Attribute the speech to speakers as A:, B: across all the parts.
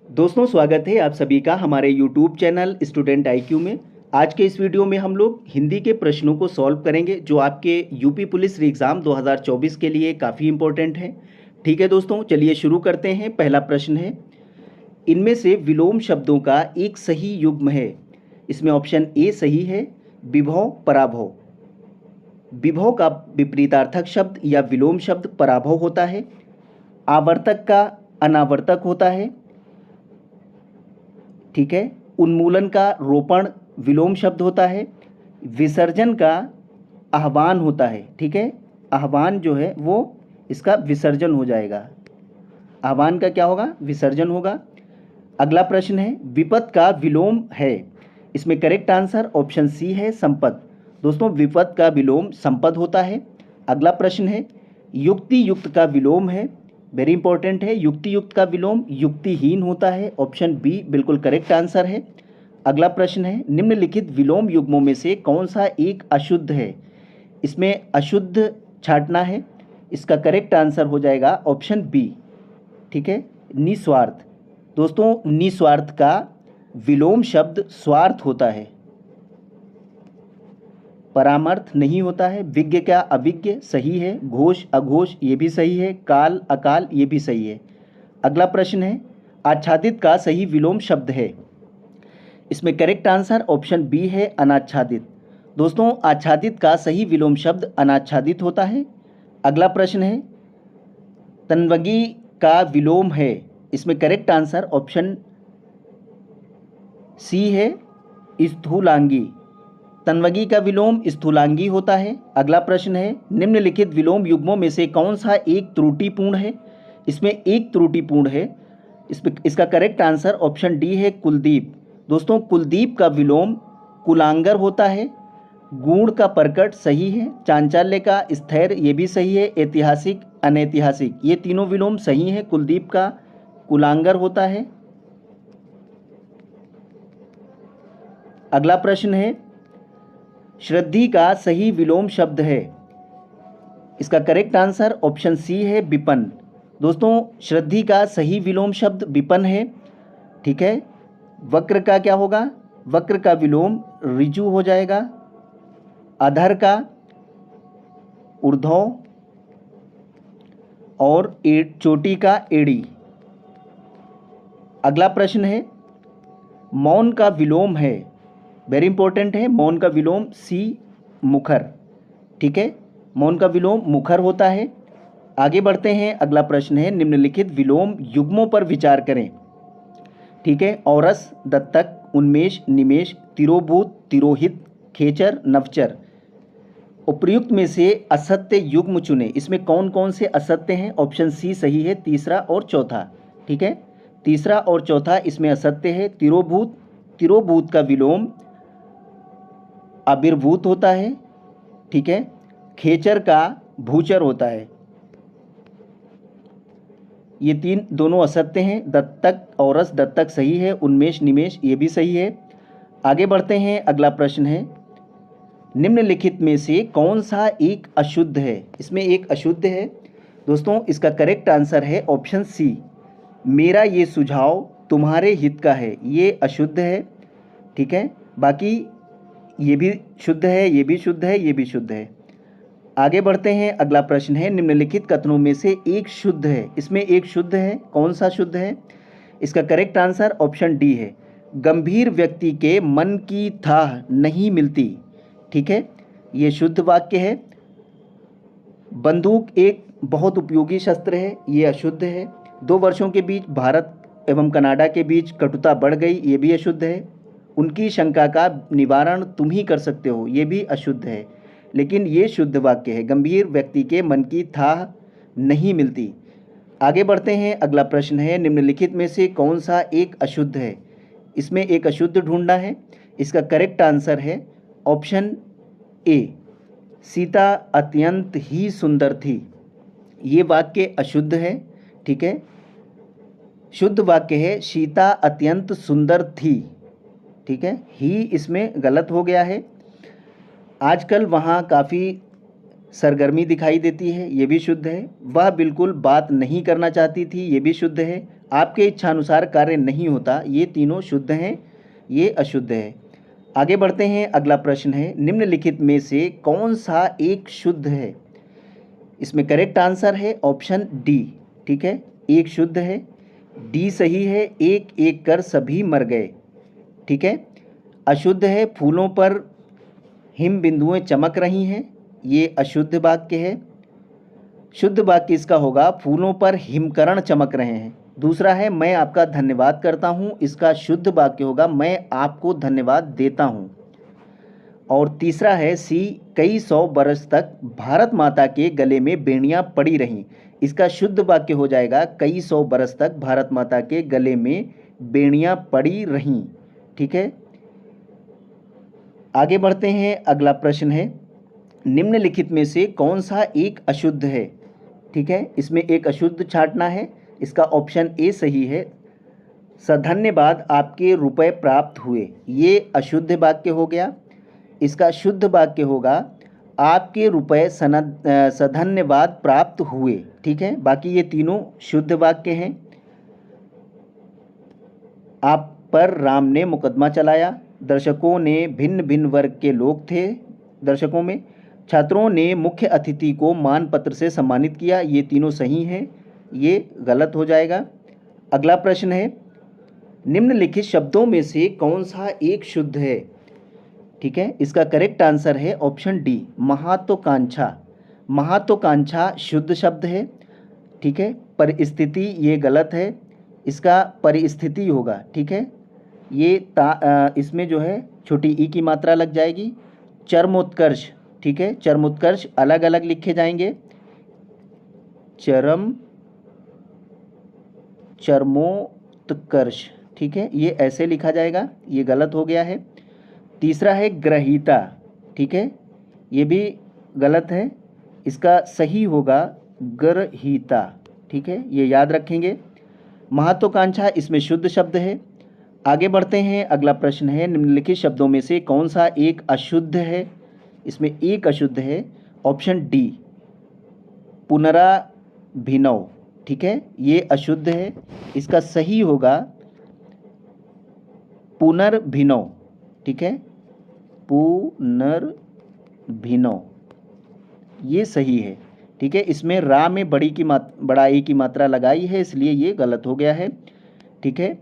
A: दोस्तों, स्वागत है आप सभी का हमारे यूट्यूब चैनल स्टूडेंट आईक्यू में। आज के इस वीडियो में हम लोग हिंदी के प्रश्नों को सॉल्व करेंगे जो आपके यूपी पुलिस एग्ज़ाम 2024 के लिए काफ़ी इंपॉर्टेंट है। ठीक है दोस्तों, चलिए शुरू करते हैं। पहला प्रश्न है, इनमें से विलोम शब्दों का एक सही युग्म है। इसमें ऑप्शन ए सही है, विभव पराभव। विभव का विपरीतार्थक शब्द या विलोम शब्द पराभव होता है। आवर्तक का अनावर्तक होता है। ठीक है, उन्मूलन का रोपण विलोम शब्द होता है। विसर्जन का आह्वान होता है। ठीक है, आह्वान जो है वो इसका विसर्जन हो जाएगा। आह्वान का क्या होगा? विसर्जन होगा। अगला प्रश्न है, विपद का विलोम है। इसमें करेक्ट आंसर ऑप्शन सी है, संपद। दोस्तों, विपद का विलोम संपद होता है। अगला प्रश्न है, युक्ति युक्त का विलोम है। वेरी इंपॉर्टेंट है, युक्ति युक्त का विलोम युक्तिहीन होता है। ऑप्शन बी बिल्कुल करेक्ट आंसर है। अगला प्रश्न है, निम्नलिखित विलोम युग्मों में से कौन सा एक अशुद्ध है? इसमें अशुद्ध छांटना है। इसका करेक्ट आंसर हो जाएगा ऑप्शन बी। ठीक है, निस्वार्थ। दोस्तों, निस्वार्थ का विलोम शब्द स्वार्थ होता है, परामर्थ नहीं होता है। विज्ञ क्या अविज्ञ सही है। घोष अघोष ये भी सही है। काल अकाल ये भी सही है। अगला प्रश्न है, आच्छादित का सही विलोम शब्द है। इसमें करेक्ट आंसर ऑप्शन बी है, अनाच्छादित। दोस्तों, आच्छादित का सही विलोम शब्द अनाच्छादित होता है। अगला प्रश्न है, तन्वगी का विलोम है। इसमें करेक्ट आंसर ऑप्शन सी है, स्थूलांगी। तन्वगी का विलोम स्थूलांगी होता है। अगला प्रश्न है, निम्नलिखित विलोम युग्मों में से कौन सा एक त्रुटिपूर्ण है? इसमें एक त्रुटिपूर्ण है। इसका करेक्ट आंसर ऑप्शन डी है, कुलदीप। दोस्तों, कुलदीप का विलोम कुलांगर होता है। गुण का प्रकट सही है। चांचल्य का स्थैर्य ये भी सही है। ऐतिहासिक अनैतिहासिक ये तीनों विलोम सही हैं। कुलदीप का कुलांगर होता है। अगला प्रश्न है, श्रद्धि का सही विलोम शब्द है। इसका करेक्ट आंसर ऑप्शन सी है, विपन्न। दोस्तों, श्रद्धि का सही विलोम शब्द विपन्न है। ठीक है, वक्र का क्या होगा? वक्र का विलोम ऋजु हो जाएगा। अधर का ऊर्ध्व और चोटी का एड़ी। अगला प्रश्न है, मौन का विलोम है। वेरी इंपॉर्टेंट है, मौन का विलोम सी, मुखर। ठीक है, मौन का विलोम मुखर होता है। आगे बढ़ते हैं। अगला प्रश्न है, निम्नलिखित विलोम युग्मों पर विचार करें। ठीक है, औरस, दत्तक, उन्मेष, निमेष, तिरोभूत, तिरोहित, खेचर, नवचर। उपर्युक्त में से असत्य युग्म चुने। इसमें कौन कौन से असत्य हैं? ऑप्शन सी सही है, तीसरा और चौथा। ठीक है, तीसरा और चौथा इसमें असत्य है। तिरोभूत, तिरोभूत का विलोम आविर्भूत होता है। ठीक है, खेचर का भूचर होता है। ये तीन दोनों असत्य हैं। दत्तक, औरस, दत्तक सही है। उन्मेष, निमेष ये भी सही है। आगे बढ़ते हैं। अगला प्रश्न है, निम्नलिखित में से कौन सा एक अशुद्ध है? इसमें एक अशुद्ध है। दोस्तों, इसका करेक्ट आंसर है ऑप्शन सी, मेरा ये सुझाव तुम्हारे हित का है। ये अशुद्ध है। ठीक है, बाकी ये भी शुद्ध है, ये भी शुद्ध है, ये भी शुद्ध है। आगे बढ़ते हैं। अगला प्रश्न है, निम्नलिखित कथनों में से एक शुद्ध है। इसमें एक शुद्ध है। कौन सा शुद्ध है? इसका करेक्ट आंसर ऑप्शन डी है, गंभीर व्यक्ति के मन की थाह नहीं मिलती। ठीक है, ये शुद्ध वाक्य है। बंदूक एक बहुत उपयोगी शस्त्र है। ये अशुद्ध है। 2 वर्षों के बीच भारत एवं कनाडा के बीच कटुता बढ़ गई। ये भी अशुद्ध है। उनकी शंका का निवारण तुम ही कर सकते हो। ये भी अशुद्ध है। लेकिन ये शुद्ध वाक्य है, गंभीर व्यक्ति के मन की थाह नहीं मिलती। आगे बढ़ते हैं। अगला प्रश्न है, निम्नलिखित में से कौन सा एक अशुद्ध है? इसमें एक अशुद्ध ढूंढना है। इसका करेक्ट आंसर है ऑप्शन ए, सीता अत्यंत ही सुंदर थी। ये वाक्य अशुद्ध है। ठीक है, शुद्ध वाक्य है, सीता अत्यंत सुंदर थी। ठीक है, ही इसमें गलत हो गया है। आजकल वहाँ काफ़ी सरगर्मी दिखाई देती है। ये भी शुद्ध है। वह बिल्कुल बात नहीं करना चाहती थी। ये भी शुद्ध है। आपके इच्छानुसार कार्य नहीं होता, ये तीनों शुद्ध हैं, ये अशुद्ध है। आगे बढ़ते हैं, अगला प्रश्न है, निम्नलिखित में से कौन सा एक शुद्ध है? इसमें करेक्ट आंसर है ऑप्शन डी। ठीक है, एक शुद्ध है, डी सही है, एक एक कर सभी मर गए। ठीक है, अशुद्ध है, फूलों पर हिम बिंदुएं चमक रही हैं, ये अशुद्ध वाक्य है। शुद्ध वाक्य इसका होगा फूलों पर हिमकरण चमक रहे हैं। दूसरा है मैं आपका धन्यवाद करता हूँ, इसका शुद्ध वाक्य होगा मैं आपको धन्यवाद देता हूँ। और तीसरा है सी कई सौ बरस तक भारत माता के गले में बेड़ियाँ पड़ी रहीं, इसका शुद्ध वाक्य हो जाएगा कई सौ बरस तक भारत माता के गले में बेड़ियाँ पड़ी रहीं। ठीक है, आगे बढ़ते हैं, अगला प्रश्न है, निम्नलिखित में से कौन सा एक अशुद्ध है? ठीक है, इसमें एक अशुद्ध छांटना है, इसका ऑप्शन ए सही है, सधन्यवाद आपके रुपए प्राप्त हुए, ये अशुद्ध वाक्य हो गया। इसका शुद्ध वाक्य होगा आपके रुपए सधन्यवाद प्राप्त हुए। ठीक है, बाकी ये तीनों शुद्ध वाक्य हैं। आप पर राम ने मुकदमा चलाया, दर्शकों ने भिन्न भिन्न वर्ग के लोग थे दर्शकों में, छात्रों ने मुख्य अतिथि को मान पत्र से सम्मानित किया, ये तीनों सही हैं, ये गलत हो जाएगा। अगला प्रश्न है, निम्नलिखित शब्दों में से कौन सा एक शुद्ध है? ठीक है, इसका करेक्ट आंसर है ऑप्शन डी, महत्वाकांक्षा। महत्वाकांक्षा शुद्ध शब्द है। ठीक है, परिस्थिति ये गलत है, इसका परिस्थिति होगा। ठीक है, ये इसमें जो है छोटी ई की मात्रा लग जाएगी। चरमोत्कर्ष, ठीक है, चरमोत्कर्ष अलग अलग लिखे जाएंगे, चरमोत्कर्ष। ठीक है, ये ऐसे लिखा जाएगा, ये गलत हो गया है। तीसरा है ग्रहीता। ठीक है, ये भी गलत है, इसका सही होगा ग्रहीता। ठीक है, ये याद रखेंगे। महत्वाकांक्षा इसमें शुद्ध शब्द है। आगे बढ़ते हैं, अगला प्रश्न है, निम्नलिखित शब्दों में से कौन सा एक अशुद्ध है? इसमें एक अशुद्ध है, ऑप्शन डी, पुनराभिनव। ठीक है, ये अशुद्ध है, इसका सही होगा पुनर्भिनव। ठीक है, पुनर्भिनव, ये सही है। ठीक है, इसमें रा में बड़ा ए की मात्रा लगाई है, इसलिए ये गलत हो गया है। ठीक है,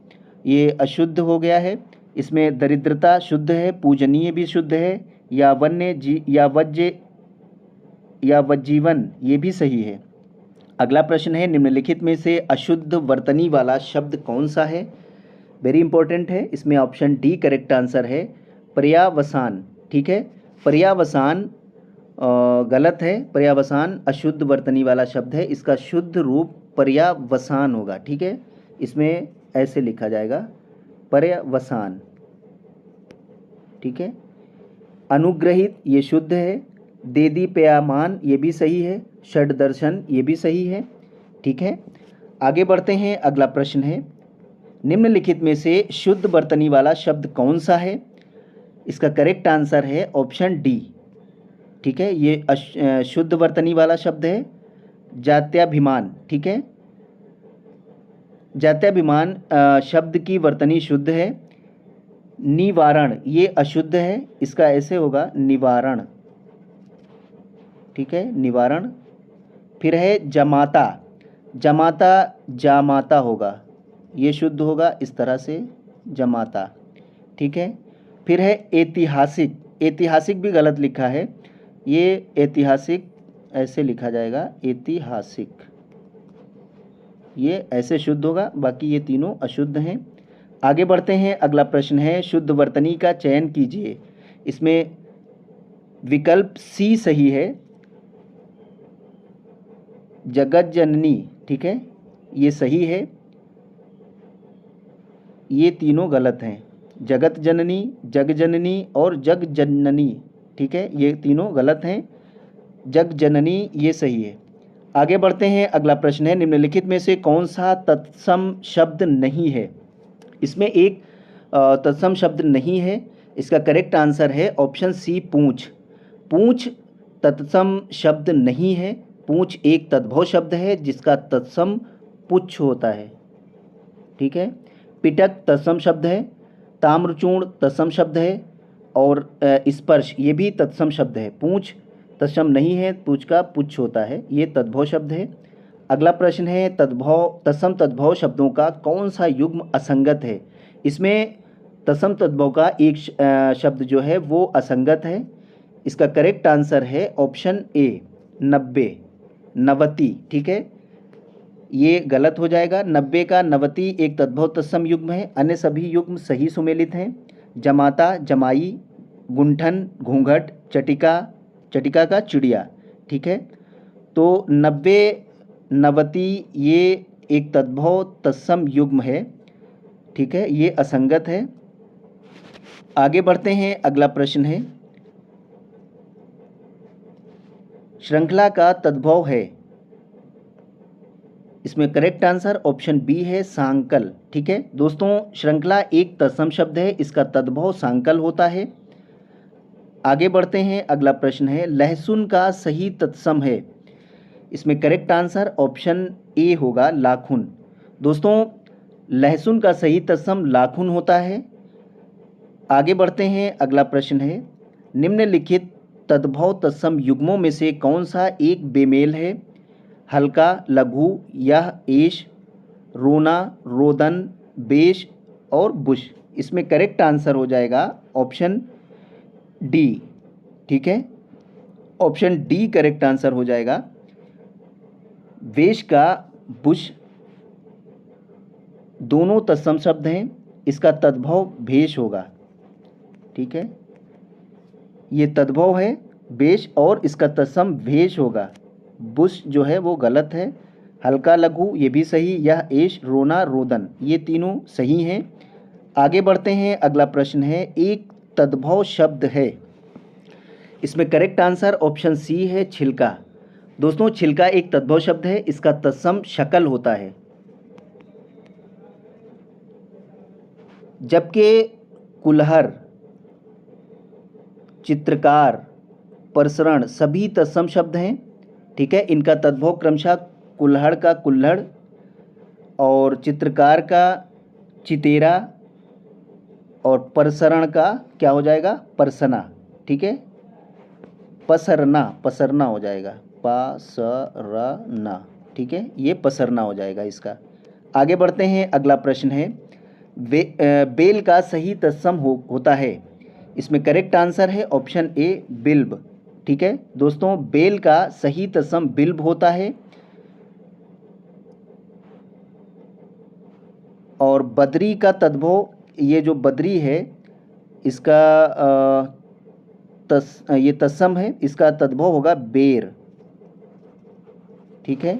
A: ये अशुद्ध हो गया है। इसमें दरिद्रता शुद्ध है, पूजनीय भी शुद्ध है, या वज्जीवन ये भी सही है। अगला प्रश्न है, निम्नलिखित में से अशुद्ध वर्तनी वाला शब्द कौन सा है? वेरी इंपॉर्टेंट है, इसमें ऑप्शन डी करेक्ट आंसर है, पर्यावसान। ठीक है, पर्यावसान गलत है, पर्यावसान अशुद्ध वर्तनी वाला शब्द है, इसका शुद्ध रूप पर्यावसान होगा। ठीक है, इसमें ऐसे लिखा जाएगा पर्यावसान। ठीक है, अनुग्रहित ये शुद्ध है, देदीप्यमान ये भी सही है, षड्दर्शन ये भी सही है। ठीक है, आगे बढ़ते हैं, अगला प्रश्न है, निम्नलिखित में से शुद्ध वर्तनी वाला शब्द कौन सा है? इसका करेक्ट आंसर है ऑप्शन डी। ठीक है, ये शुद्ध वर्तनी वाला शब्द है, जात्याभिमान। ठीक है, जात्याभिमान शब्द की वर्तनी शुद्ध है। निवारण ये अशुद्ध है, इसका ऐसे होगा निवारण। ठीक है, निवारण। फिर है जमाता, जमाता जामाता होगा, ये शुद्ध होगा इस तरह से जमाता। ठीक है, फिर है ऐतिहासिक, ऐतिहासिक भी गलत लिखा है, ये ऐतिहासिक ऐसे लिखा जाएगा ऐतिहासिक, ये ऐसे शुद्ध होगा, बाकी ये तीनों अशुद्ध हैं। आगे बढ़ते हैं, अगला प्रश्न है, शुद्ध वर्तनी का चयन कीजिए। इसमें विकल्प सी सही है, जगत जननी। ठीक है, ये सही है, ये तीनों गलत हैं, जगत जननी, जग जननी और जग जननी। ठीक है, ये तीनों गलत हैं, जग जननी ये सही है। आगे बढ़ते हैं, अगला प्रश्न है, निम्नलिखित में से कौन सा तत्सम शब्द नहीं है? इसमें एक तत्सम शब्द नहीं है, इसका करेक्ट आंसर है ऑप्शन सी, पूंछ। पूंछ तत्सम शब्द नहीं है, पूंछ एक तद्भव शब्द है जिसका तत्सम पुच्छ होता है। ठीक है। पिटक तत्सम शब्द है, ताम्रचूर्ण तत्सम शब्द है, और स्पर्श ये भी तत्सम शब्द है। पूंछ तत्सम नहीं है, पूंछ का पुच्छ होता है, ये तद्भव शब्द है। अगला प्रश्न है तद्भव तत्सम तद्भव शब्दों का कौन सा युग्म असंगत है। इसमें तत्सम तद्भव का एक शब्द जो है वो असंगत है। इसका करेक्ट आंसर है ऑप्शन ए 90, नवति। ठीक है, ये गलत हो जाएगा। 90 का नवति एक तद्भव तत्सम युग्म है, अन्य सभी युग्म सही सुमेलित हैं। जमाता जमाई, गुंठन घूंघट, चटिका चटिका का चिड़िया। ठीक है, तो 90 नवति ये एक तद्भव तत्सम युग्म है। ठीक है, ये असंगत है। आगे बढ़ते हैं, अगला प्रश्न है श्रृंखला का तद्भव है। इसमें करेक्ट आंसर ऑप्शन बी है सांकल। ठीक है दोस्तों, श्रृंखला एक तत्सम शब्द है, इसका तद्भव सांकल होता है। आगे बढ़ते हैं, अगला प्रश्न है लहसुन का सही तत्सम है। इसमें करेक्ट आंसर ऑप्शन ए होगा लाखुन। दोस्तों, लहसुन का सही तत्सम लाखुन होता है। आगे बढ़ते हैं, अगला प्रश्न है निम्नलिखित तद्भव तत्सम युग्मों में से कौन सा एक बेमेल है। हल्का लघु, यह एश, रोना रोदन, बेश और बुश। इसमें करेक्ट आंसर हो जाएगा ऑप्शन डी। ठीक है, ऑप्शन डी करेक्ट आंसर हो जाएगा। वेश का बुश दोनों तत्सम शब्द हैं, इसका तद्भव भेष होगा। ठीक है, ये तद्भव है बेश और इसका तत्सम भेष होगा। बुश जो है वो गलत है। हल्का लघु ये भी सही, यह एश रोना रोदन ये तीनों सही हैं। आगे बढ़ते हैं, अगला प्रश्न है एक तद्भव शब्द है। इसमें करेक्ट आंसर ऑप्शन सी है छिलका। दोस्तों, छिलका एक तद्भव शब्द है, इसका तत्सम शकल होता है। जबकि कुल्हड़, चित्रकार, प्रसरण सभी तत्सम शब्द हैं। ठीक है, इनका तद्भव क्रमशः कुल्हड़ का कुल्हड़ और चित्रकार का चितेरा और प्रसरण का क्या हो जाएगा परसना। ठीक है, पसरना पसरना हो जाएगा, पसरना। ठीक है, ये पसरना हो जाएगा इसका। आगे बढ़ते हैं, अगला प्रश्न है बेल का सही तत्सम होता है। इसमें करेक्ट आंसर है ऑप्शन ए बिल्ब। ठीक है दोस्तों, बेल का सही तत्सम बिल्ब होता है। और बद्री का तद्भव, ये जो बद्री है इसका ये तत्सम है, इसका तद्भव होगा बेर। ठीक है,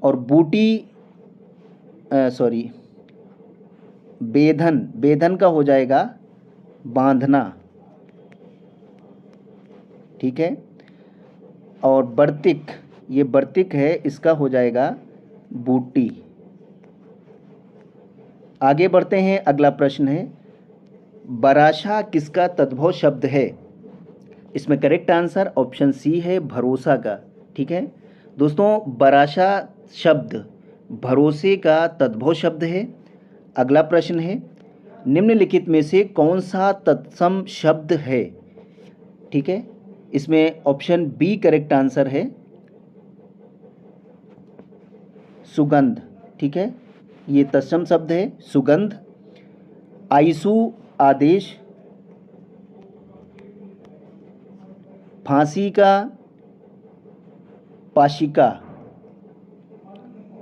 A: और बूटी सॉरी बेधन, बेधन का हो जाएगा बांधना। ठीक है, और बर्तिक, ये बर्तिक है, इसका हो जाएगा बूटी। आगे बढ़ते हैं, अगला प्रश्न है बराशा किसका तद्भव शब्द है। इसमें करेक्ट आंसर ऑप्शन सी है भरोसा का। ठीक है दोस्तों, बराशा शब्द भरोसे का तद्भव शब्द है। अगला प्रश्न है निम्नलिखित में से कौन सा तत्सम शब्द है। ठीक है, इसमें ऑप्शन बी करेक्ट आंसर है सुगंध। ठीक है, ये तत्सम शब्द है सुगंध। आइसु आदेश, फांसी का पाशिका,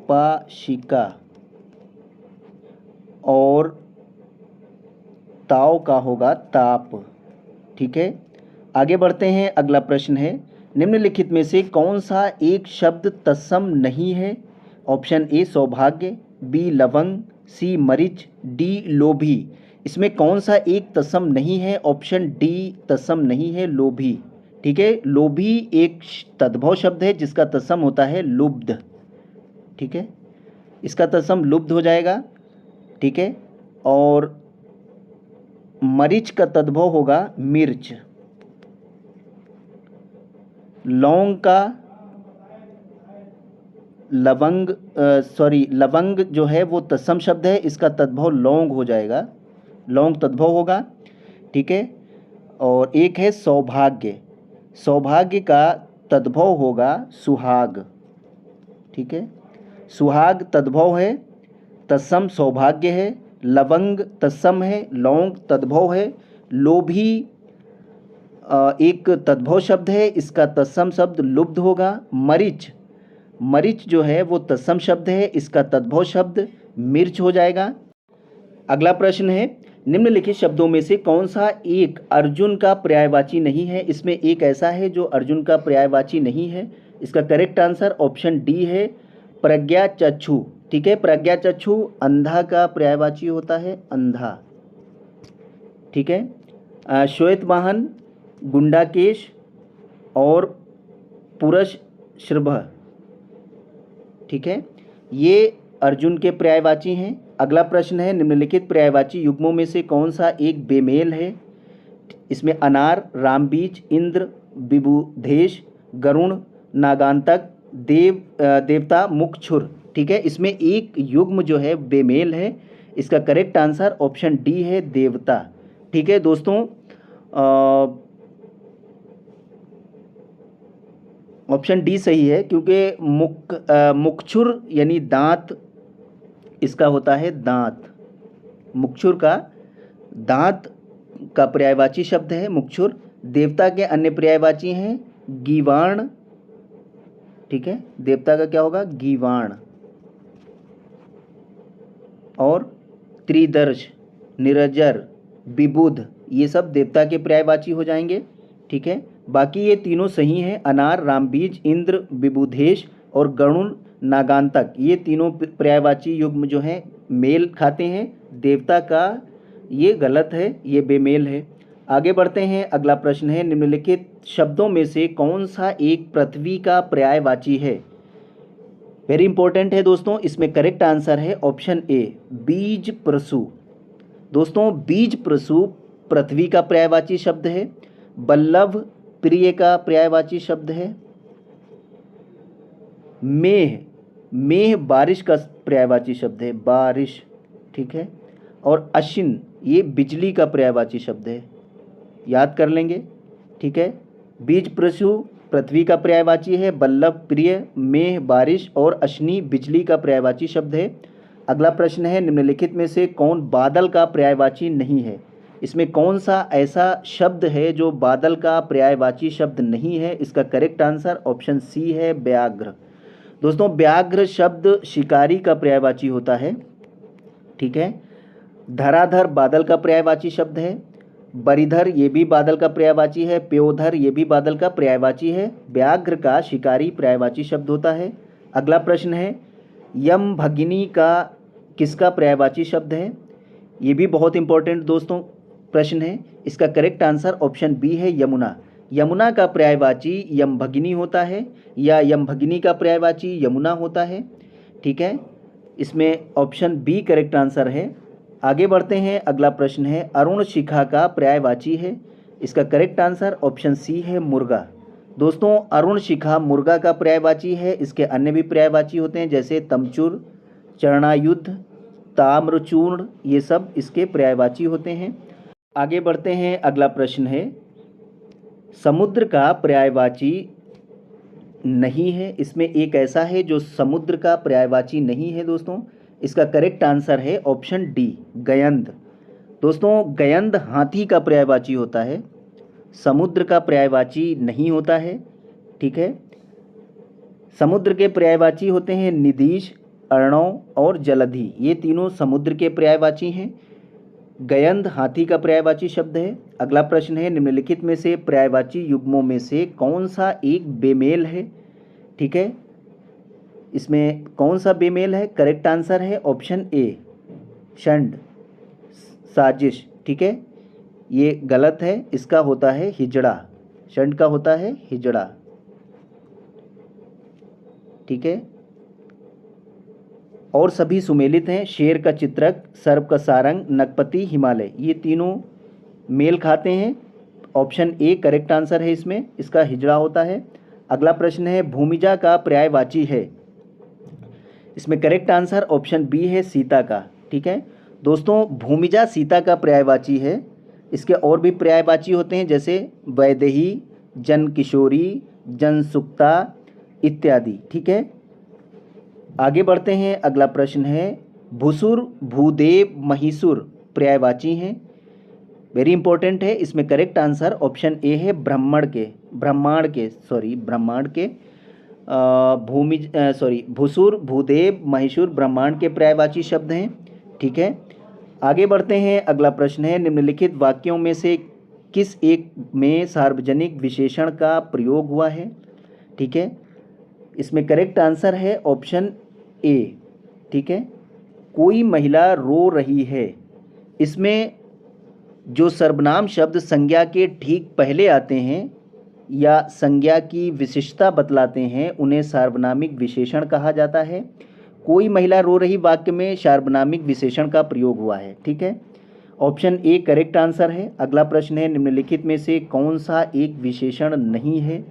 A: पाशिका, और ताव का होगा ताप। ठीक है, आगे बढ़ते हैं, अगला प्रश्न है निम्नलिखित में से कौन सा एक शब्द तत्सम नहीं है। ऑप्शन ए सौभाग्य, बी लवंग, सी मरीच, डी लोभी। इसमें कौन सा एक तत्सम नहीं है। ऑप्शन डी तत्सम नहीं है लोभी। ठीक है, लोभी एक तद्भव शब्द है जिसका तत्सम होता है लुब्ध। ठीक है, इसका तत्सम लुब्ध हो जाएगा। ठीक है, और मरीच का तद्भव होगा मिर्च। लौंग का लवंग लवंग जो है वो तत्सम शब्द है, इसका तद्भव लौंग हो जाएगा, लौंग तद्भव होगा, ठीक है। और एक है सौभाग्य, सौभाग्य का तद्भव होगा सुहाग, ठीक है। सुहाग तद्भव है, तत्सम सौभाग्य है, लवंग तत्सम है, लौंग तद्भव है, लोभी एक तद्भव शब्द है, इसका तत्सम शब्द लुब्ध होगा। मरीच, मरीच जो है वो तत्सम शब्द है, इसका तद्भव शब्द मिर्च हो जाएगा। अगला प्रश्न है, निम्नलिखित शब्दों में से कौन सा एक अर्जुन का पर्यायवाची नहीं है। इसमें एक ऐसा है जो अर्जुन का पर्यायवाची नहीं है, इसका करेक्ट आंसर ऑप्शन डी है, प्रज्ञा चक्षु, ठीक है। प्रज्ञा चक्षु अंधा का पर्यायवाची होता है, अंधा, ठीक है। श्वेत वाहन, गुंडाकेश और पुरुष श्रभ, ठीक है, ये अर्जुन के पर्यायवाची हैं। अगला प्रश्न है, निम्नलिखित पर्यायवाची युग्मों में से कौन सा एक बेमेल है। इसमें अनार, रामबीज, इंद्र, विबुधेश, गरुण, नागांतक, देवता, मुखछुर, ठीक है। इसमें एक युग्म जो है बेमेल है, इसका करेक्ट आंसर ऑप्शन डी है, देवता, ठीक है दोस्तों। ऑप्शन डी सही है, क्योंकि मुखछुर यानी दांत, इसका होता है दांत, मुखछुर का दांत का पर्यायवाची शब्द है मुखछुर। देवता के अन्य पर्यायवाची हैं गीवाण, ठीक है, देवता का क्या होगा, गीवाण, और त्रिदर्श, निरजर, विबुध, ये सब देवता के पर्यायवाची हो जाएंगे, ठीक है। बाकी ये तीनों सही हैं, अनार, रामबीज, इंद्र, विबुधेश और गरुण, नागांतक, ये तीनों पर्यायवाची युग्म जो हैं मेल खाते हैं। देवता का ये गलत है, ये बेमेल है। आगे बढ़ते हैं, अगला प्रश्न है, निम्नलिखित शब्दों में से कौन सा एक पृथ्वी का पर्यायवाची है। वेरी इंपॉर्टेंट है दोस्तों, इसमें करेक्ट आंसर है ऑप्शन ए, बीज प्रसु। दोस्तों बीज प्रसु पृथ्वी का पर्यायवाची शब्द है, बल्लभ प्रिय का पर्यायवाची शब्द है, मेह, मेह बारिश का पर्यायवाची शब्द है, बारिश, ठीक है। और अश्विन ये बिजली का पर्यायवाची शब्द है, याद कर लेंगे, ठीक है। बीज प्रसु पृथ्वी का पर्यायवाची है, बल्लभ प्रिय, मेह बारिश और अश्विनी बिजली का पर्यायवाची शब्द है। अगला प्रश्न है, निम्नलिखित में से कौन बादल का पर्यायवाची नहीं है। इसमें कौन सा ऐसा शब्द है जो बादल का पर्यायवाची शब्द नहीं है। इसका करेक्ट आंसर ऑप्शन सी है, व्याघ्र। दोस्तों व्याघ्र शब्द शिकारी का पर्यायवाची होता है, ठीक है। धराधर बादल का पर्यायवाची शब्द है, बरिधर ये भी बादल का पर्यायवाची है, प्योधर ये भी बादल का पर्यायवाची है। व्याघ्र का शिकारी पर्यायवाची शब्द होता है। अगला प्रश्न है, यम भगिनी का किसका पर्यायवाची शब्द है। ये भी बहुत इंपॉर्टेंट दोस्तों प्रश्न है, इसका करेक्ट आंसर ऑप्शन बी है, यमुना। यमुना का पर्यायवाची यमभगिनी होता है या यमभगिनी का पर्यायवाची यमुना होता है, ठीक है। इसमें ऑप्शन बी करेक्ट आंसर है। आगे बढ़ते हैं, अगला प्रश्न है, अरुण शिखा का पर्यायवाची है। इसका करेक्ट आंसर ऑप्शन सी है, मुर्गा। दोस्तों अरुण शिखा मुर्गा का पर्यायवाची है, इसके अन्य भी पर्यायवाची होते हैं जैसे तमचुर, चरणायुद्ध, ताम्रचूर्ण, ये सब इसके पर्यायवाची होते हैं। आगे बढ़ते हैं, अगला प्रश्न है, समुद्र का पर्यायवाची नहीं है। इसमें एक ऐसा है जो समुद्र का पर्यायवाची नहीं है दोस्तों, इसका करेक्ट आंसर है ऑप्शन डी, गयंद। दोस्तों गयंद हाथी का पर्यायवाची होता है, समुद्र का पर्यायवाची नहीं होता है, ठीक है। समुद्र के पर्यायवाची होते हैं निधीश, अर्णव और जलधि, ये तीनों समुद्र के पर्यायवाची हैं। गयंद हाथी का पर्यायवाची शब्द है। अगला प्रश्न है, निम्नलिखित में से पर्यायवाची युग्मों में से कौन सा एक बेमेल है, ठीक है। इसमें कौन सा बेमेल है, करेक्ट आंसर है ऑप्शन ए, षंड, साजिश, ठीक है। ये गलत है, इसका होता है हिजड़ा, षंड का होता है हिजड़ा, ठीक है। और सभी सुमेलित हैं, शेर का चित्रक, सर्प का सारंग, नगपति, हिमालय, ये तीनों मेल खाते हैं। ऑप्शन ए करेक्ट आंसर है इसमें, इसका हिजड़ा होता है। अगला प्रश्न है, भूमिजा का पर्यायवाची है। इसमें करेक्ट आंसर ऑप्शन बी है सीता का। ठीक है दोस्तों, भूमिजा सीता का पर्यायवाची है। इसके और भी पर्यायवाची होते हैं जैसे वैदेही, जन किशोरी, जनसुक्ता इत्यादि। ठीक है, आगे बढ़ते हैं। अगला प्रश्न है भुसुर, भूदेव, महिसुर पर्यायवाची हैं। वेरी इंपॉर्टेंट है। इसमें करेक्ट आंसर ऑप्शन ए है ब्रह्मांड के भुसुर, भूदेव, महिषुर ब्रह्मांड के पर्यायवाची शब्द हैं। ठीक है, आगे बढ़ते हैं। अगला प्रश्न है निम्नलिखित वाक्यों में से किस एक में सार्वजनिक विशेषण का प्रयोग हुआ है। ठीक है, इसमें करेक्ट आंसर है ऑप्शन ए। ठीक है, कोई महिला रो रही है, इसमें जो सर्वनाम शब्द संज्ञा के ठीक पहले आते हैं या संज्ञा की विशिष्टता बतलाते हैं उन्हें सार्वनामिक विशेषण कहा जाता है। कोई महिला रो रही वाक्य में सार्वनामिक विशेषण का प्रयोग हुआ है। ठीक है, ऑप्शन ए करेक्ट आंसर है। अगला प्रश्न है निम्नलिखित में से कौन सा एक विशेषण नहीं है।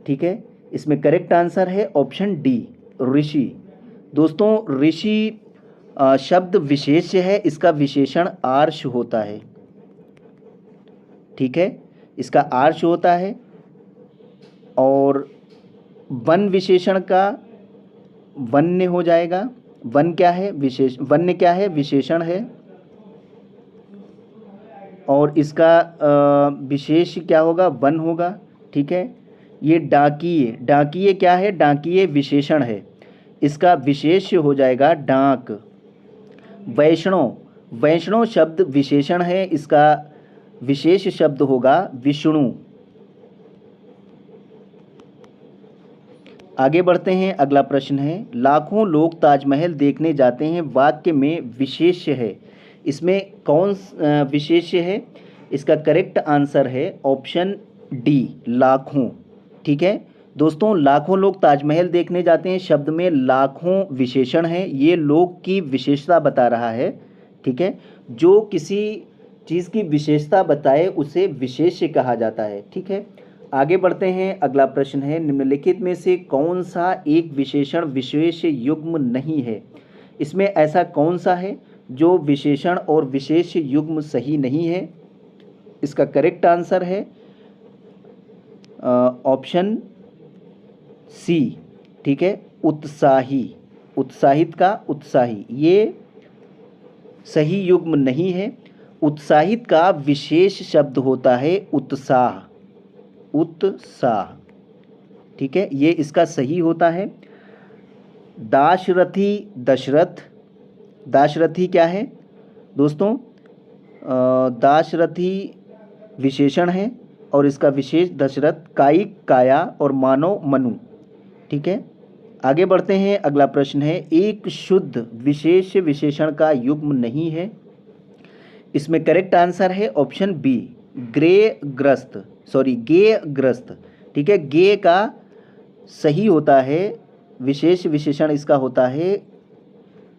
A: ठीक है, इसमें करेक्ट आंसर है ऑप्शन डी ऋषि। दोस्तों ऋषि शब्द विशेष है, इसका विशेषण आर्ष होता है। ठीक है, इसका आर्ष होता है। और वन विशेषण का वन्य हो जाएगा। वन क्या है? वन्य क्या है? विशेषण है। और इसका विशेष क्या होगा? वन होगा। ठीक है, ये डाकिये, डाकिये क्या है? डाकिये विशेषण है, इसका विशेष्य हो जाएगा डाक। वैष्णव, वैष्णव शब्द विशेषण है, इसका विशेष शब्द होगा विष्णु। आगे बढ़ते हैं। अगला प्रश्न है लाखों लोग ताजमहल देखने जाते हैं, वाक्य में विशेष्य है, इसमें कौन विशेष्य है? इसका करेक्ट आंसर है ऑप्शन डी लाखों। ठीक है दोस्तों, लाखों लोग ताजमहल देखने जाते हैं शब्द में लाखों विशेषण है, ये लोग की विशेषता बता रहा है। ठीक है, जो किसी चीज़ की विशेषता बताए उसे विशेष्य कहा जाता है। ठीक है, आगे बढ़ते हैं। अगला प्रश्न है निम्नलिखित में से कौन सा एक विशेषण विशेष युग्म नहीं है। इसमें ऐसा कौन सा है जो विशेषण और विशेष युग्म सही नहीं है? इसका करेक्ट आंसर है ऑप्शन सी। ठीक है, उत्साही, उत्साहित का उत्साही, ये सही युग्म नहीं है। उत्साहित का विशेष शब्द होता है उत्साह, उत्साह। ठीक है, ये इसका सही होता है। दाशरथी, दशरथ, दाशरथी क्या है दोस्तों? दाशरथी विशेषण है और इसका विशेष दशरथ, कायिक काया और मानव मनु। ठीक है, आगे बढ़ते हैं। अगला प्रश्न है एक शुद्ध विशेष विशेषण का युग्म नहीं है। इसमें करेक्ट आंसर है ऑप्शन बी गेयग्रस्त। ठीक है, गेय का सही होता है विशेष विशेषण, इसका होता है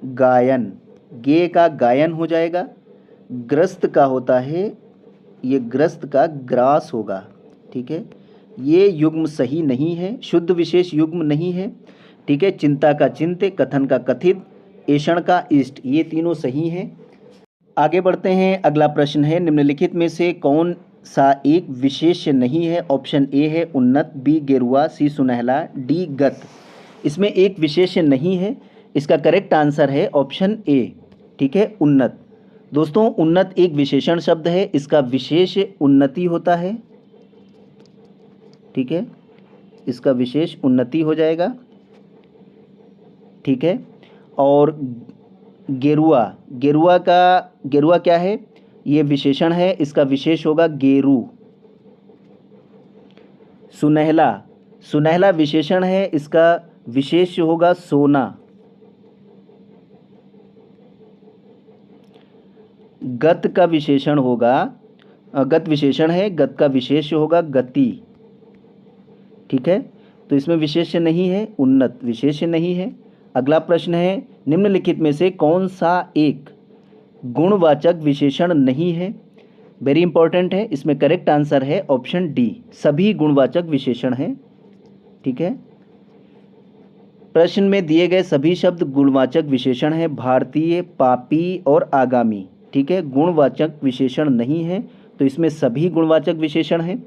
A: गायन, गेय का गायन हो जाएगा। ग्रस्त का होता है, ये ग्रस्त का ग्रास होगा। ठीक है, ये युग्म सही नहीं है, शुद्ध विशेष युग्म नहीं है। ठीक है, चिंता का चिंत्य, कथन का कथित, ऐषण का इष्ट, ये तीनों सही हैं। आगे बढ़ते हैं। अगला प्रश्न है निम्नलिखित में से कौन सा एक विशेष नहीं है। ऑप्शन ए है उन्नत, बी गेरुआ, सी सुनहला, डी गत। इसमें एक विशेष नहीं है, इसका करेक्ट आंसर है ऑप्शन ए। ठीक है, उन्नत। दोस्तों उन्नत एक विशेषण शब्द है, इसका विशेष उन्नति होता है। ठीक है, इसका विशेष उन्नति हो जाएगा। ठीक है, और गेरुआ, गेरुआ क्या है? ये विशेषण है, इसका विशेष होगा गेरु। सुनहला, सुनहला विशेषण है, इसका विशेष होगा सोना। गत का विशेषण होगा, गत विशेषण है, गत का विशेष होगा गति। ठीक है, तो इसमें विशेष नहीं है, उन्नत विशेष नहीं है। अगला प्रश्न है निम्नलिखित में से कौन सा एक गुणवाचक विशेषण नहीं है। वेरी इंपॉर्टेंट है, इसमें करेक्ट आंसर है ऑप्शन डी सभी गुणवाचक विशेषण हैं। ठीक है, प्रश्न में दिए गए सभी शब्द गुणवाचक विशेषण है। भारतीय, पापी और आगामी, ठीक है, गुणवाचक विशेषण नहीं है, तो इसमें सभी गुणवाचक विशेषण हैं।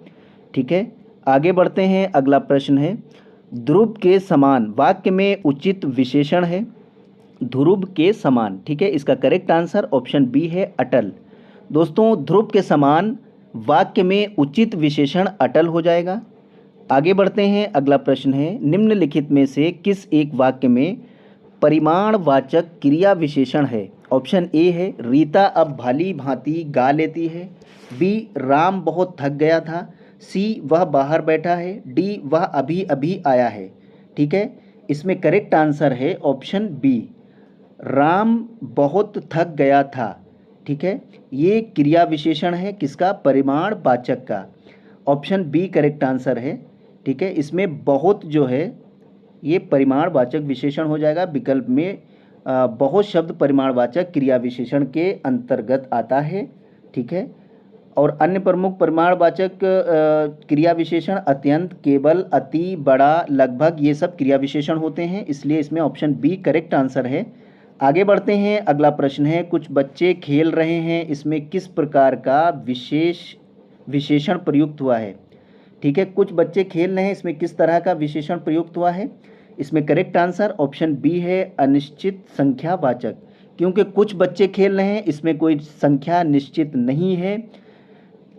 A: ठीक है, आगे बढ़ते हैं। अगला प्रश्न है ध्रुव के समान वाक्य में उचित विशेषण है। ध्रुव के समान, ठीक है, इसका करेक्ट आंसर ऑप्शन बी है अटल। दोस्तों, ध्रुव के समान वाक्य में उचित विशेषण अटल हो जाएगा। आगे बढ़ते हैं। अगला प्रश्न है निम्नलिखित में से किस एक वाक्य में परिमाणवाचक क्रिया विशेषण है। ऑप्शन ए है रीता अब भली भांति गा लेती है। बी राम बहुत थक गया था। सी वह बाहर बैठा है। डी वह अभी अभी आया है। ठीक है, इसमें करेक्ट आंसर है ऑप्शन बी, राम बहुत थक गया था। ठीक है, ये क्रिया विशेषण है किसका, परिमाणवाचक का। ऑप्शन बी करेक्ट आंसर है। ठीक है, इसमें बहुत जो है ये परिमाणवाचक विशेषण हो जाएगा। विकल्प में बहुत शब्द परिमाणवाचक क्रिया विशेषण के अंतर्गत आता है। ठीक है, और अन्य प्रमुख परिमाणवाचक क्रिया विशेषण अत्यंत, केवल, अति, बड़ा, लगभग, ये सब क्रिया विशेषण होते हैं, इसलिए इसमें ऑप्शन बी करेक्ट आंसर है। आगे बढ़ते हैं। अगला प्रश्न है कुछ बच्चे खेल रहे हैं, इसमें किस प्रकार का विशेषण प्रयुक्त हुआ है। ठीक है, कुछ बच्चे खेल रहे हैं, इसमें किस तरह का विशेषण प्रयुक्त हुआ है। इसमें करेक्ट आंसर ऑप्शन बी है अनिश्चित संख्यावाचक, क्योंकि कुछ बच्चे खेल रहे हैं, इसमें कोई संख्या निश्चित नहीं है,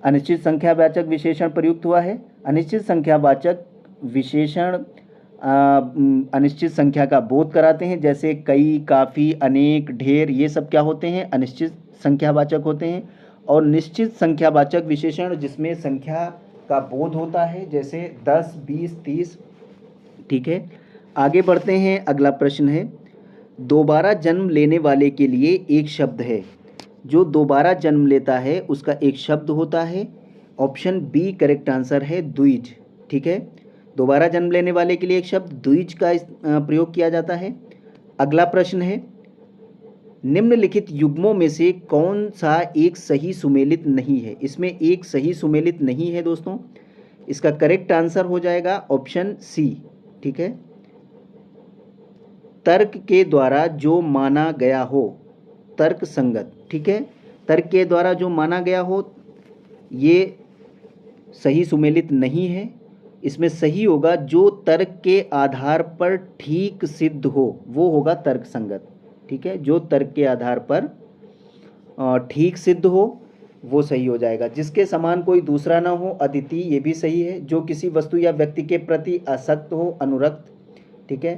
A: अनिश्चित संख्यावाचक विशेषण प्रयुक्त हुआ है। अनिश्चित संख्यावाचक विशेषण अनिश्चित संख्या का बोध कराते हैं, जैसे कई, काफ़ी, अनेक, ढेर, ये सब क्या होते हैं, अनिश्चित संख्यावाचक होते हैं। और निश्चित संख्यावाचक विशेषण जिसमें संख्या का बोध होता है, जैसे 10, 20, 30। ठीक है, आगे बढ़ते हैं। अगला प्रश्न है दोबारा जन्म लेने वाले के लिए एक शब्द है। जो दोबारा जन्म लेता है उसका एक शब्द होता है। ऑप्शन बी करेक्ट आंसर है द्विज। ठीक है, दोबारा जन्म लेने वाले के लिए एक शब्द द्विज का प्रयोग किया जाता है। अगला प्रश्न है निम्नलिखित युग्मों में से कौन सा एक सही सुमेलित नहीं है। इसमें एक सही सुमेलित नहीं है दोस्तों, इसका करेक्ट आंसर हो जाएगा ऑप्शन सी। ठीक है, तर्क के द्वारा जो माना गया हो, तर्क संगत। ठीक है, तर्क के द्वारा जो माना गया हो ये सही सुमेलित नहीं है। इसमें सही होगा जो तर्क के आधार पर ठीक सिद्ध हो, वो होगा तर्क संगत। ठीक है, जो तर्क के आधार पर ठीक सिद्ध हो वो सही हो जाएगा। जिसके समान कोई दूसरा ना हो, अद्वितीय, ये भी सही है। जो किसी वस्तु या व्यक्ति के प्रति आसक्त हो, अनुरक्त। ठीक है,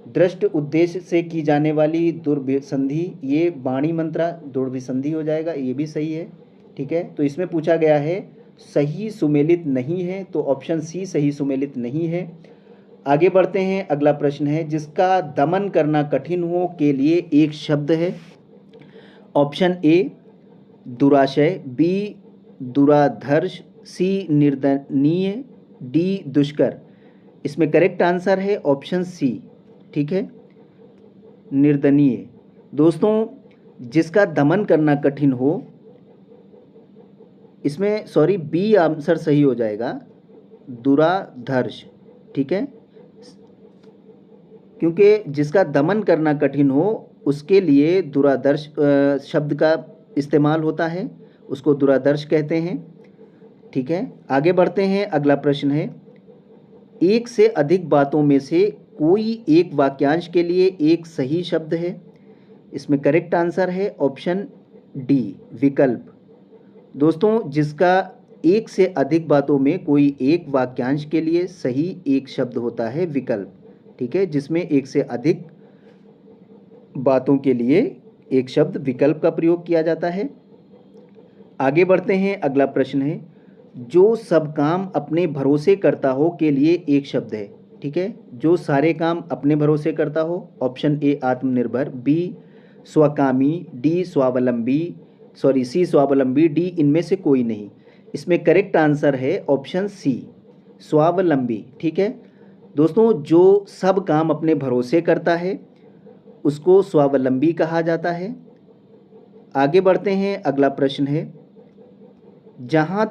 A: दृष्ट उद्देश्य से की जाने वाली दुर्भिसंधि, ये वाणी मंत्रा दुर्भिसंधि हो जाएगा, ये भी सही है। ठीक है, तो इसमें पूछा गया है सही सुमेलित नहीं है, तो ऑप्शन सी सही सुमेलित नहीं है। आगे बढ़ते हैं। अगला प्रश्न है जिसका दमन करना कठिन हो के लिए एक शब्द है। ऑप्शन ए दुराशय, बी दुराधर्ष, सी निर्दनीय, डी दुष्कर। इसमें करेक्ट आंसर है ऑप्शन सी। ठीक है, निर्दनीय। दोस्तों, जिसका दमन करना कठिन हो, इसमें सॉरी बी आंसर सही हो जाएगा, दुराधर्ष। ठीक है, क्योंकि जिसका दमन करना कठिन हो उसके लिए दुरादर्श शब्द का इस्तेमाल होता है, उसको दुरादर्श कहते हैं। ठीक है, आगे बढ़ते हैं। अगला प्रश्न है एक से अधिक बातों में से कोई एक वाक्यांश के लिए एक सही शब्द है। इसमें करेक्ट आंसर है ऑप्शन डी, विकल्प। दोस्तों, जिसका एक से अधिक बातों में कोई एक वाक्यांश के लिए सही एक शब्द होता है विकल्प। ठीक है, जिसमें एक से अधिक बातों के लिए एक शब्द विकल्प का प्रयोग किया जाता है। आगे बढ़ते हैं। अगला प्रश्न है जो सब काम अपने भरोसे करता हो के लिए एक शब्द है। ठीक है, जो सारे काम अपने भरोसे करता हो। ऑप्शन ए आत्मनिर्भर, बी स्वकामी, डी स्वावलंबी, सी स्वावलंबी, डी इनमें से कोई नहीं। इसमें करेक्ट आंसर है ऑप्शन सी, स्वावलंबी। ठीक है दोस्तों, जो सब काम अपने भरोसे करता है उसको स्वावलंबी कहा जाता है। आगे बढ़ते हैं। अगला प्रश्न है जहाँ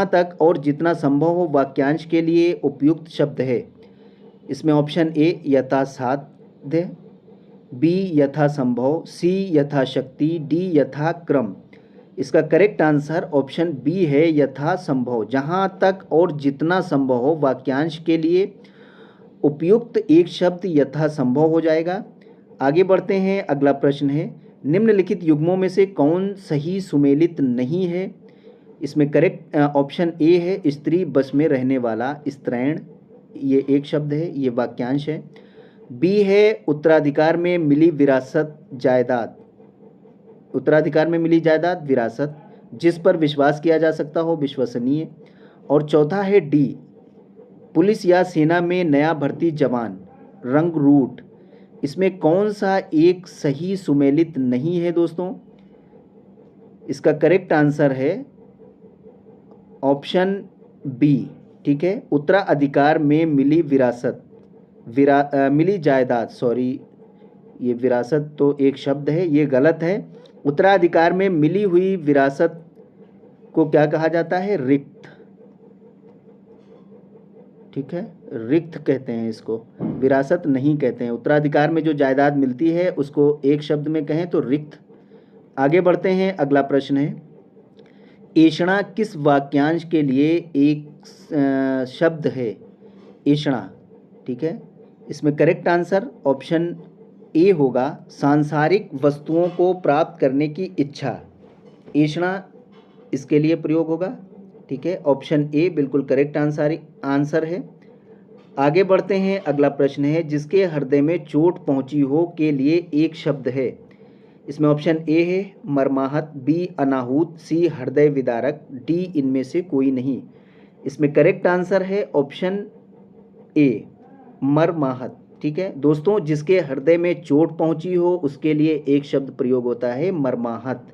A: तक और जितना संभव हो वाक्यांश के लिए उपयुक्त शब्द है। इसमें ऑप्शन ए यथासाध्य, बी यथासंभव, सी यथाशक्ति, डी यथाक्रम। इसका करेक्ट आंसर ऑप्शन बी है यथासंभव। जहाँ तक और जितना संभव हो वाक्यांश के लिए उपयुक्त एक शब्द यथासंभव हो जाएगा। आगे बढ़ते हैं, अगला प्रश्न है निम्नलिखित युग्मों में से कौन सही सुमेलित नहीं है। इसमें करेक्ट ऑप्शन ए है स्त्री बस में रहने वाला, स्त्रैण, ये एक शब्द है, ये वाक्यांश है। बी है उत्तराधिकार में मिली विरासत जायदाद, उत्तराधिकार में मिली जायदाद विरासत, जिस पर विश्वास किया जा सकता हो, विश्वसनीय। और चौथा है डी पुलिस या सेना में नया भर्ती जवान, रंग रूट। इसमें कौन सा एक सही सुमेलित नहीं है दोस्तों? इसका करेक्ट आंसर है ऑप्शन बी, ठीक है, उत्तराधिकार में मिली विरासत, मिली जायदाद, सॉरी ये विरासत तो एक शब्द है, ये गलत है। उत्तराधिकार में मिली हुई विरासत को क्या कहा जाता है? रिक्त, ठीक है, रिक्त कहते हैं इसको, विरासत नहीं कहते हैं। उत्तराधिकार में जो जायदाद मिलती है उसको एक शब्द में कहें तो रिक्त। आगे बढ़ते हैं, अगला प्रश्न है ऐषणा किस वाक्यांश के लिए एक शब्द है? ऐषणा, ठीक है, इसमें करेक्ट आंसर ऑप्शन ए होगा सांसारिक वस्तुओं को प्राप्त करने की इच्छा। ऐषणा इसके लिए प्रयोग होगा, ठीक है, ऑप्शन ए बिल्कुल करेक्ट आंसर है। आगे बढ़ते हैं, अगला प्रश्न है जिसके हृदय में चोट पहुंची हो के लिए एक शब्द है। इसमें ऑप्शन ए है मर्माहत, बी अनाहूत, सी हृदय विदारक, डी इनमें से कोई नहीं। इसमें करेक्ट आंसर है ऑप्शन ए मर्माहत, ठीक है दोस्तों, जिसके हृदय में चोट पहुंची हो उसके लिए एक शब्द प्रयोग होता है मर्माहत।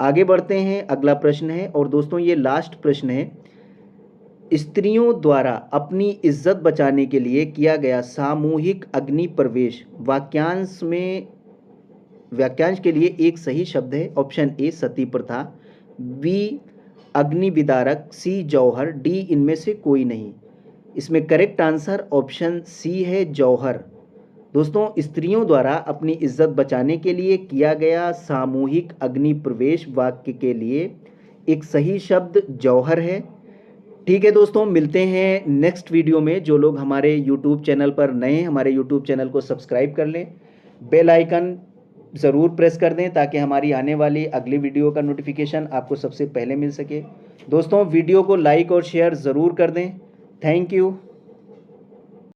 A: आगे बढ़ते हैं, अगला प्रश्न है और दोस्तों ये लास्ट प्रश्न है स्त्रियों द्वारा अपनी इज्जत बचाने के लिए किया गया सामूहिक अग्नि प्रवेश वाक्यांश के लिए एक सही शब्द है। ऑप्शन ए सती प्रथा, बी अग्नि विदारक, सी जौहर, डी इनमें से कोई नहीं। इसमें करेक्ट आंसर ऑप्शन सी है जौहर। दोस्तों स्त्रियों द्वारा अपनी इज्जत बचाने के लिए किया गया सामूहिक अग्नि प्रवेश वाक्य के लिए एक सही शब्द जौहर है। ठीक है दोस्तों, मिलते हैं नेक्स्ट वीडियो में। जो लोग हमारे यूट्यूब चैनल पर नए हैं हमारे यूट्यूब चैनल को सब्सक्राइब कर लें, बेल आइकन ज़रूर प्रेस कर दें ताकि हमारी आने वाली अगली वीडियो का नोटिफिकेशन आपको सबसे पहले मिल सके। दोस्तों वीडियो को लाइक और शेयर ज़रूर कर दें। Thank you.